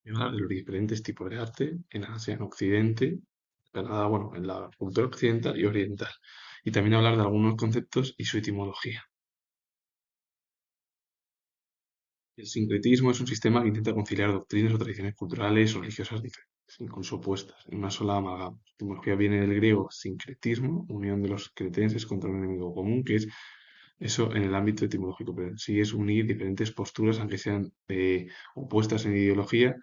Hablar de los diferentes tipos de arte en Asia, en Occidente, Canadá, bueno, en la cultura occidental y oriental. Y también hablar de algunos conceptos y su etimología. El sincretismo es un sistema que intenta conciliar doctrinas o tradiciones culturales o religiosas diferentes, incluso opuestas, en una sola amalgama. La etimología viene del griego sincretismo, unión de los cretenses contra un enemigo común, que es eso en el ámbito etimológico, pero en sí es unir diferentes posturas, aunque sean opuestas en ideología,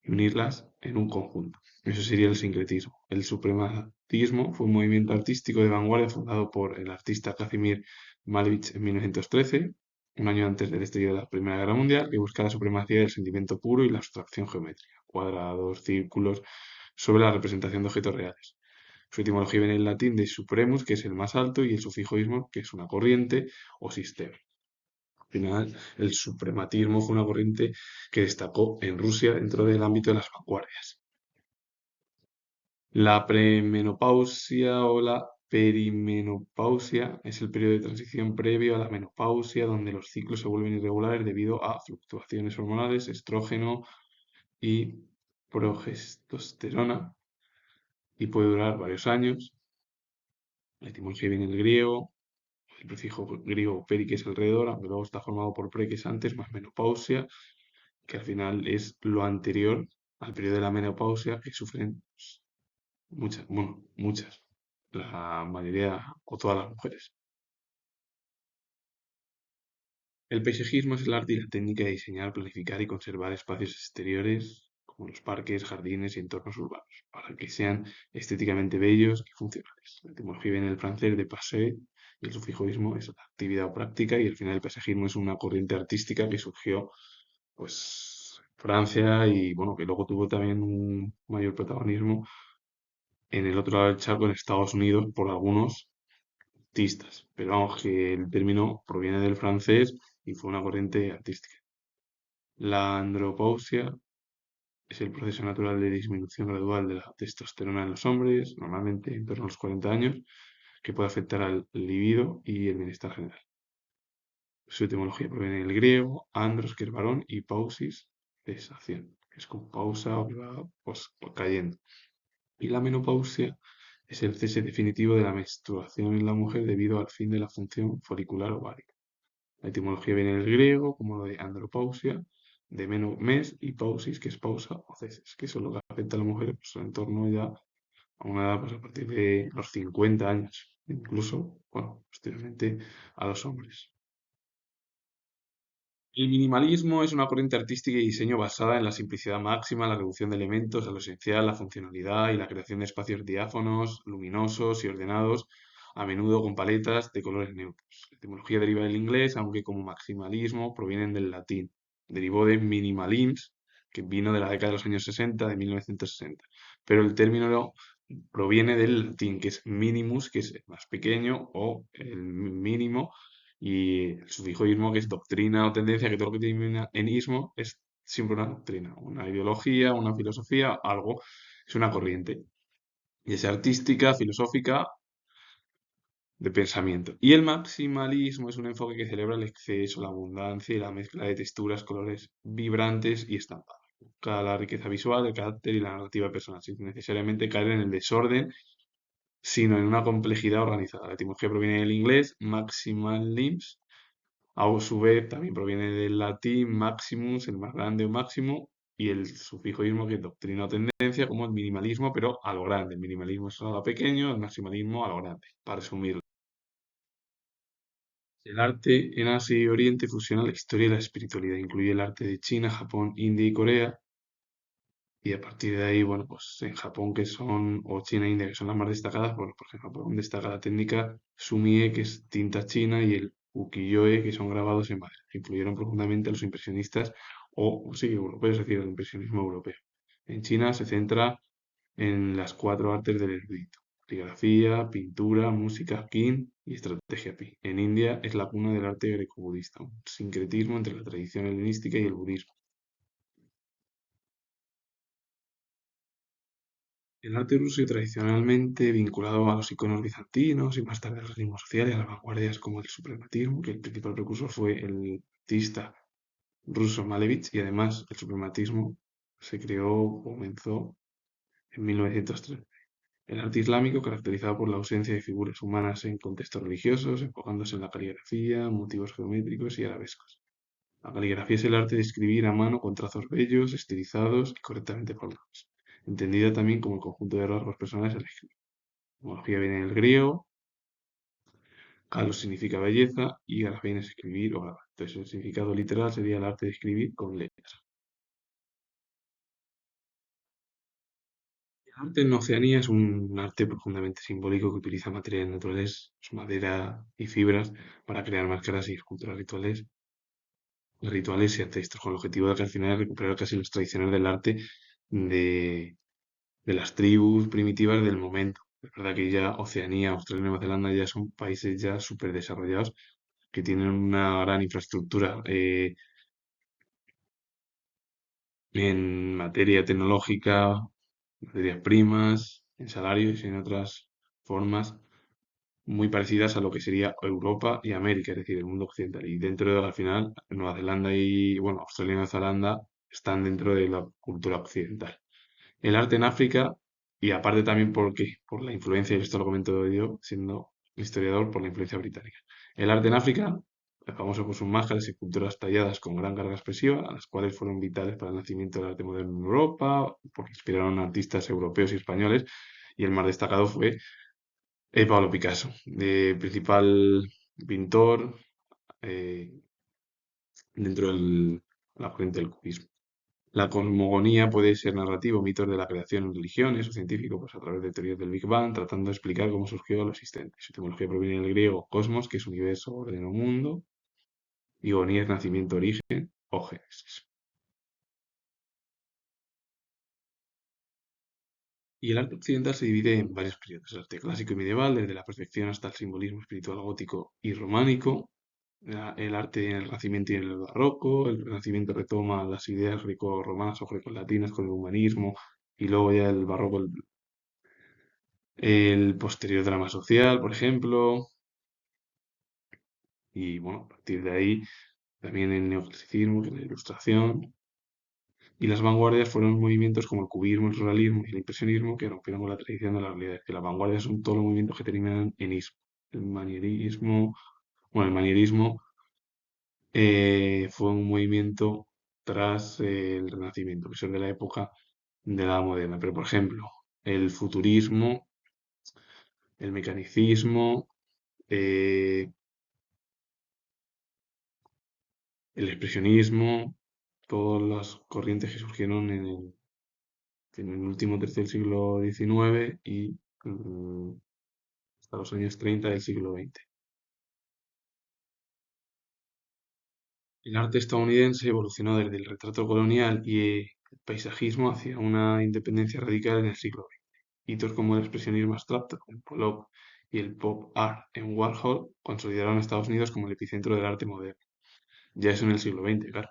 y unirlas en un conjunto. Eso sería el sincretismo. El suprematismo fue un movimiento artístico de vanguardia fundado por el artista Kazimir Malevich en 1913, un año antes del estallido de la Primera Guerra Mundial, que busca la supremacía del sentimiento puro y la abstracción geométrica, cuadrados, círculos, sobre la representación de objetos reales. Su etimología viene del latín de supremus, que es el más alto, y el sufijoísmo, que es una corriente o sistema. Al final, el suprematismo fue una corriente que destacó en Rusia dentro del ámbito de las vanguardias. La premenopausia o la perimenopausia es el periodo de transición previo a la menopausia, donde los ciclos se vuelven irregulares debido a fluctuaciones hormonales, estrógeno y progesterona, y puede durar varios años. La etimología viene del griego, el prefijo griego peri, que es alrededor, aunque luego está formado por pre, que es antes, más menopausia, que al final es lo anterior al periodo de la menopausia que sufren muchas, bueno, muchas, la mayoría o todas las mujeres. El paisajismo es el arte y la técnica de diseñar, planificar y conservar espacios exteriores como los parques, jardines y entornos urbanos, para que sean estéticamente bellos y funcionales. La etimología viene del francés de passer y el sufijoísmo es la actividad o práctica, y al final el paisajismo es una corriente artística que surgió pues Francia y bueno, que luego tuvo también un mayor protagonismo en el otro lado del charco, en Estados Unidos, por algunos artistas. Pero vamos, que el término proviene del francés y fue una corriente artística. La andropausia es el proceso natural de disminución gradual de la testosterona en los hombres, normalmente en torno a los 40 años, que puede afectar al libido y el bienestar general. Su etimología proviene del griego, andros, que es varón, y pausis, cesación, que es con pausa o que va pues, cayendo. Y la menopausia es el cese definitivo de la menstruación en la mujer debido al fin de la función folicular ovárica. La etimología viene del griego, como lo de andropausia, de mes, y pausis, que es pausa o ceses, que eso es lo que afecta a la mujer pues, en torno ya a una edad pues, a partir de los 50 años, incluso, bueno, posteriormente a los hombres. El minimalismo es una corriente artística y diseño basada en la simplicidad máxima, la reducción de elementos a lo esencial, la funcionalidad y la creación de espacios diáfanos, luminosos y ordenados, a menudo con paletas de colores neutros. La etimología deriva del inglés, aunque como maximalismo provienen del latín. Derivó de minimalims, que vino de la década de los años 60, de 1960. Pero el término proviene del latín, que es minimus, que es el más pequeño, o el mínimo, y el sufijoísmo, que es doctrina o tendencia, que todo lo que termina en ismo es siempre una doctrina, una ideología, una filosofía, algo, es una corriente, ya sea artística, filosófica, de pensamiento. Y el maximalismo es un enfoque que celebra el exceso, la abundancia y la mezcla de texturas, colores vibrantes y estampados. Busca la riqueza visual, el carácter y la narrativa personal, sin necesariamente caer en el desorden, sino en una complejidad organizada. La etimología proviene del inglés, maximalism, a su vez también proviene del latín maximus, el más grande o máximo, y el sufijoísmo, que es doctrina o tendencia, como el minimalismo, pero a lo grande. El minimalismo es a lo pequeño, el maximalismo a lo grande, para resumirlo. El arte en Asia y Oriente fusiona la historia y la espiritualidad. Incluye el arte de China, Japón, India y Corea. Y a partir de ahí, bueno, pues en Japón, que son, o China e India, que son las más destacadas, bueno, por ejemplo, Japón destaca la técnica Sumie, que es tinta china, y el ukiyo-e, que son grabados en madera, que influyeron profundamente a los impresionistas, o sí, europeos, es decir, el impresionismo europeo. En China se centra en las cuatro artes del erudito: caligrafía, pintura, música, kin y estrategia pi. En India es la cuna del arte greco-budista, un sincretismo entre la tradición helenística y el budismo. El arte ruso tradicionalmente vinculado a los iconos bizantinos y más tarde al realismo social y a las vanguardias como el suprematismo, que el principal precursor fue el artista ruso Malevich, y además el suprematismo se creó, comenzó en 1903. El arte islámico, caracterizado por la ausencia de figuras humanas en contextos religiosos, enfocándose en la caligrafía, motivos geométricos y arabescos. La caligrafía es el arte de escribir a mano con trazos bellos, estilizados y correctamente formados, entendida también como el conjunto de rasgos personales al escribir. La etimología viene del griego, kalos significa belleza y grafía viene a escribir o grabar. Entonces el significado literal sería el arte de escribir con letras. El arte en Oceanía es un arte profundamente simbólico que utiliza materiales naturales, su madera y fibras para crear máscaras y esculturas rituales y ancestros, con el objetivo de que al final recuperar casi los tradiciones del arte de, de las tribus primitivas del momento. Es verdad que ya Oceanía, Australia y Nueva Zelanda ya son países ya súper desarrollados que tienen una gran infraestructura en materia tecnológica, materias primas, en salarios y en otras formas muy parecidas a lo que sería Europa y América, es decir, el mundo occidental. Y dentro de, al final, Nueva Zelanda y, bueno, Australia y Nueva Zelanda están dentro de la cultura occidental. El arte en África, y aparte también por la influencia, y esto lo comento yo, siendo historiador, por la influencia británica. El arte en África es famoso por sus máscaras y esculturas talladas con gran carga expresiva, las cuales fueron vitales para el nacimiento del arte moderno en Europa, porque inspiraron a artistas europeos y españoles, y el más destacado fue Pablo Picasso, principal pintor eh, dentro de la corriente del cubismo. La cosmogonía puede ser narrativo, mitos de la creación en religiones o científico, pues a través de teorías del Big Bang, tratando de explicar cómo surgió lo existente. Su etimología proviene del griego cosmos, que es universo, orden o mundo, y gonía es nacimiento, origen o génesis. Y el arte occidental se divide en varios periodos: el arte clásico y medieval, desde la perfección hasta el simbolismo espiritual gótico y románico, el arte en el Renacimiento y en el Barroco. El Renacimiento retoma las ideas greco-romanas o greco-latinas con el humanismo, y luego ya el Barroco, el posterior drama social, por ejemplo, y bueno, a partir de ahí también el neoclasicismo, que es la ilustración, y las vanguardias fueron movimientos como el cubismo, el surrealismo y el impresionismo que rompieron con la tradición de la realidad, que las vanguardias son todos los movimientos que terminan en ismo. El manierismo, bueno, el manierismo fue un movimiento tras el Renacimiento, que es de la época de la Edad Moderna. Pero, por ejemplo, el futurismo, el mecanicismo, eh, el expresionismo, todas las corrientes que surgieron en el último tercio del siglo XIX y hasta los años 30 del siglo XX. El arte estadounidense evolucionó desde el retrato colonial y el paisajismo hacia una independencia radical en el siglo XX. Hitos como el expresionismo abstracto en Pollock y el pop art en Warhol consolidaron a Estados Unidos como el epicentro del arte moderno. Ya es en el siglo XX, claro.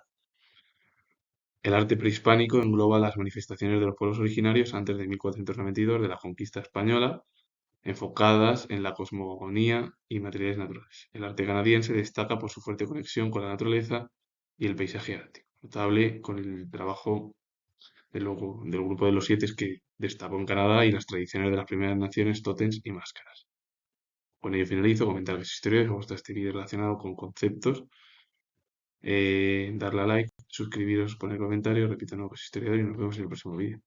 El arte prehispánico engloba las manifestaciones de los pueblos originarios antes de 1492 de la conquista española, enfocadas en la cosmogonía y materiales naturales. El arte canadiense destaca por su fuerte conexión con la naturaleza y el paisaje ártico, notable con el trabajo del grupo de los siete que destacó en Canadá y las tradiciones de las primeras naciones, tótems y máscaras. Con ello finalizo, comentar que si historia os gusta este vídeo relacionado con conceptos, darle a like, suscribiros, poner comentarios, repito, no, que es historiador y nos vemos en el próximo vídeo.